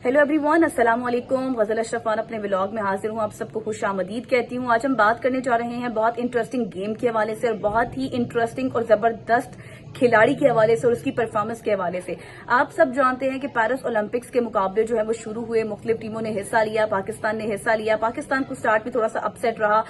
Hello everyone, अस्सलाम वालेकुम। गजल अशरफान अपने व्लॉग में हाजिर हूँ। आप सबको खुश आमदीद कहती हूँ। आज हम बात करने जा रहे हैं बहुत इंटरेस्टिंग गेम के हवाले से और बहुत ही इंटरेस्टिंग और जबरदस्त खिलाड़ी के हवाले से और उसकी परफॉर्मेंस के हवाले से। आप सब जानते हैं कि पेरिस ओलंपिक्स के मुकाबले जो है वो शुरू हुए, मुख्तलिफ टीमों ने हिस्सा लिया, पाकिस्तान ने हिस्सा लिया। पाकिस्तान को स्टार्ट में थोड़ा सा अपसेट रहा,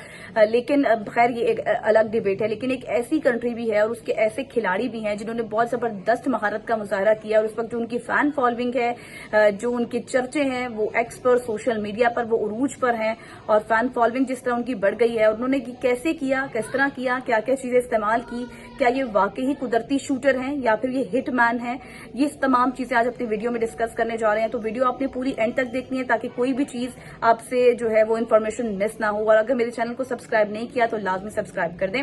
लेकिन खैर ये एक अलग डिबेट है। लेकिन एक ऐसी कंट्री भी है और उसके ऐसे खिलाड़ी भी हैं जिन्होंने बहुत जबरदस्त महारत का मुजाहरा किया और उस वक्त जो उनकी फैन फॉलोइंग है, जो उनके चर्चे हैं, वो एक्स पर, सोशल मीडिया पर वो उरूज पर हैं और फैन फॉलोइंग जिस तरह उनकी बढ़ गई है। और उन्होंने कैसे किया, किस तरह किया, क्या क्या चीजें इस्तेमाल की, क्या ये वाकई ही कुदरती शूटर हैं या फिर ये हिट मैन है, ये तमाम चीजें आज अपनी वीडियो में डिस्कस करने जा रहे हैं। तो वीडियो आपने पूरी एंड तक देखनी है ताकि कोई भी चीज आपसे जो है वो इन्फॉर्मेशन मिस ना हो। और अगर मेरे चैनल को सब्सक्राइब नहीं किया तो लाजमी सब्सक्राइब कर दें।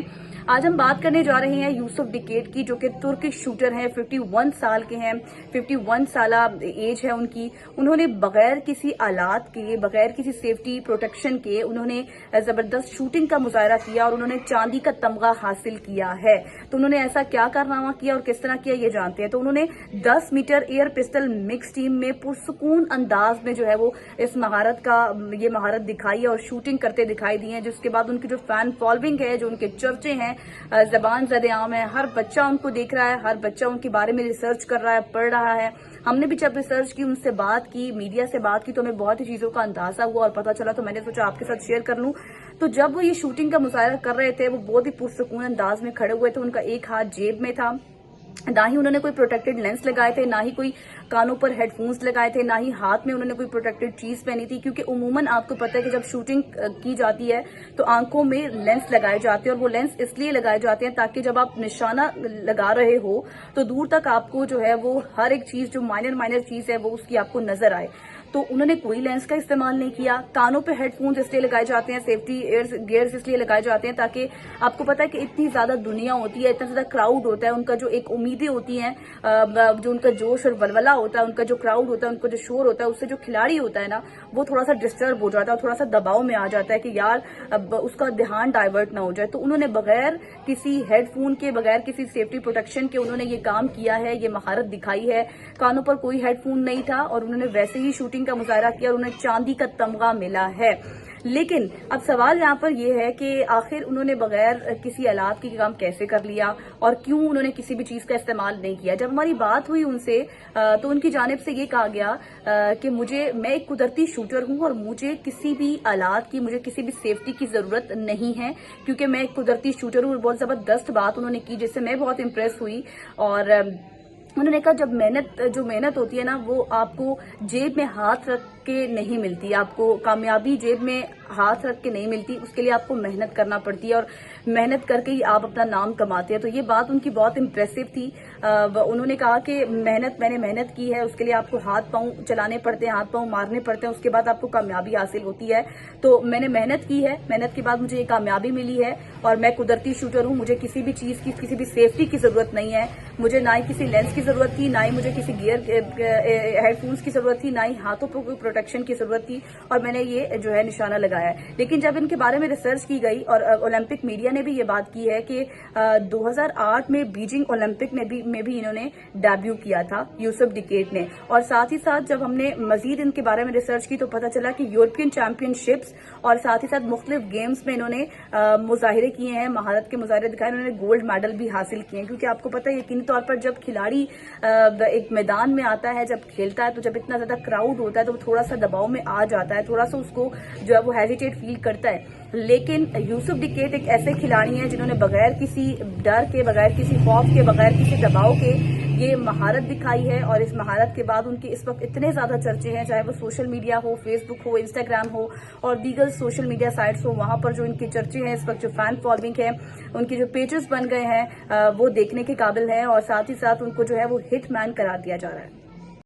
आज हम बात करने जा रहे हैं यूसुफ डिकेट की, जो कि तुर्किश शूटर हैं, 51 साल के हैं, 51 साल एज है उनकी। उन्होंने बगैर किसी आलात के, बगैर किसी सेफ्टी प्रोटेक्शन के उन्होंने जबरदस्त शूटिंग का मुजाहरा किया और उन्होंने चांदी का तमगा हासिल किया है। तो उन्होंने ऐसा क्या कारनामा किया और किस तरह किया ये जानते हैं। तो उन्होंने 10 metre air pistol mix team में पुरसुकून अंदाज में जो है वो इस ये महारत दिखाई है और शूटिंग करते दिखाई दी है। जिसके बाद उनकी जो फैन फॉलोइंग है, जो उनके चर्चे हैं, जबान ज़द-ए-आम है, हर बच्चा उनको देख रहा है, हर बच्चा उनके बारे में रिसर्च कर रहा है, पढ़ रहा है। हमने भी जब रिसर्च की, उनसे बात की, मीडिया से बात की, तो हमें बहुत ही चीजों का अंदाजा हुआ और पता चला। तो मैंने सोचा आपके साथ शेयर कर लूं। तो जब वो ये शूटिंग का मुजाहरा कर रहे थे, वो बहुत ही पुरसुकून अंदाज में खड़े हुए थे। उनका एक हाथ जेब में था, ना ही उन्होंने कोई प्रोटेक्टेड लेंस लगाए थे, ना ही कोई कानों पर हेडफोन्स लगाए थे, ना ही हाथ में उन्होंने कोई प्रोटेक्टेड चीज पहनी थी। क्योंकि उमूमन आपको पता है कि जब शूटिंग की जाती है तो आंखों में लेंस लगाए जाते हैं और वो लेंस इसलिए लगाए जाते हैं ताकि जब आप निशाना लगा रहे हो तो दूर तक आपको जो है वो हर एक चीज, जो माइनर चीज है, वो उसकी आपको नजर आए। तो उन्होंने कोई लेंस का इस्तेमाल नहीं किया। कानों पे हेडफोन्स इसलिए लगाए जाते हैं, सेफ्टी गियर्स इसलिए लगाए जाते हैं ताकि आपको पता है कि इतनी ज्यादा दुनिया होती है, इतना ज्यादा क्राउड होता है, उनका जो एक उम्मीदें होती हैं, जो उनका जोश और वलवला होता है, उनका जो क्राउड होता है, उनका जो शोर होता है, उससे जो खिलाड़ी होता है ना, वो थोड़ा सा डिस्टर्ब हो जाता है और थोड़ा सा दबाव में आ जाता है कि यार अब उसका ध्यान डाइवर्ट ना हो जाए। तो उन्होंने बगैर किसी हेडफोन के, बगैर किसी सेफ्टी प्रोटेक्शन के उन्होंने ये काम किया है, ये महारत दिखाई है। कानों पर कोई हेडफोन नहीं था और उन्होंने वैसे ही शूटिंग का मुजाहरा किया और उन्हें चांदी का तमगा मिला है। लेकिन अब सवाल यहाँ पर यह है कि आखिर उन्होंने बगैर किसी आलात के काम कैसे कर लिया और क्यों उन्होंने किसी भी चीज का इस्तेमाल नहीं किया। जब हमारी बात हुई उनसे तो उनकी जानिब से ये कहा गया कि मैं एक कुदरती शूटर हूं और मुझे किसी भी आलात की, मुझे किसी भी सेफ्टी की जरूरत नहीं है, क्योंकि मैं एक कुदरती शूटर हूं। और बहुत जबरदस्त बात उन्होंने की जिससे मैं बहुत इंप्रेस हुई। और उन्होंने कहा जब मेहनत होती है ना, वो आपको जेब में हाथ रख के नहीं मिलती, आपको कामयाबी जेब में हाथ रख के नहीं मिलती, उसके लिए आपको मेहनत करना पड़ती है और मेहनत करके ही आप अपना नाम कमाते हैं। तो ये बात उनकी बहुत इंप्रेसिव थी। उन्होंने कहा कि मैंने मेहनत की है, उसके लिए आपको हाथ पांव चलाने पड़ते हैं, हाथ पांव मारने पड़ते हैं, उसके बाद आपको कामयाबी हासिल होती है। तो मैंने मेहनत की है, मेहनत के बाद मुझे ये कामयाबी मिली है और मैं कुदरती शूटर हूँ। मुझे किसी भी चीज की, किसी भी सेफ्टी की जरूरत नहीं है। मुझे ना ही किसी लेंस की जरूरत थी, ना ही मुझे किसी हेडफोन्स की जरूरत थी, ना ही हाथों पर प्रोटेक्शन की जरूरत थी और मैंने ये जो है निशाना लगाया है। लेकिन जब इनके बारे में रिसर्च की गई और ओलंपिक मीडिया ने भी ये बात की है कि 2008 में बीजिंग ओलंपिक में भी इन्होंने डेब्यू किया था, यूसुफ डिकेट ने। और साथ ही साथ जब हमने मजीद इनके बारे में रिसर्च की तो पता चला कि यूरोपियन चैंपियनशिप्स और साथ ही साथ मुख्तलिफ गेम्स में इन्होंने मुजाहिरे किए हैं, महारत के मुजाहिरे दिखाए, इन्होंने गोल्ड मेडल भी हासिल किए हैं। क्योंकि आपको पता है यकीनी तौर पर जब खिलाड़ी एक मैदान में आता है, जब खेलता है, तो जब इतना ज्यादा क्राउड होता है तो थोड़ा सा दबाव में आ जाता है, थोड़ा सा उसको जो है वो हेजिटेट फील करता है। लेकिन यूसुफ डिकेट एक ऐसे खिलाड़ी हैं जिन्होंने बगैर किसी डर के, बगैर किसी खौफ के, बगैर किसी दबाव के ये महारत दिखाई है। और इस महारत के बाद उनके इस वक्त इतने ज्यादा चर्चे हैं, चाहे वो सोशल मीडिया हो, फेसबुक हो, इंस्टाग्राम हो और दीगर सोशल मीडिया साइट्स हो, वहां पर जो इनके चर्चे हैं इस वक्त, जो फैन फॉलोइंग है, उनके जो पेजेस बन गए हैं, वो देखने के काबिल है और साथ ही साथ उनको जो है वो हिट मैन करार दिया जा रहा है।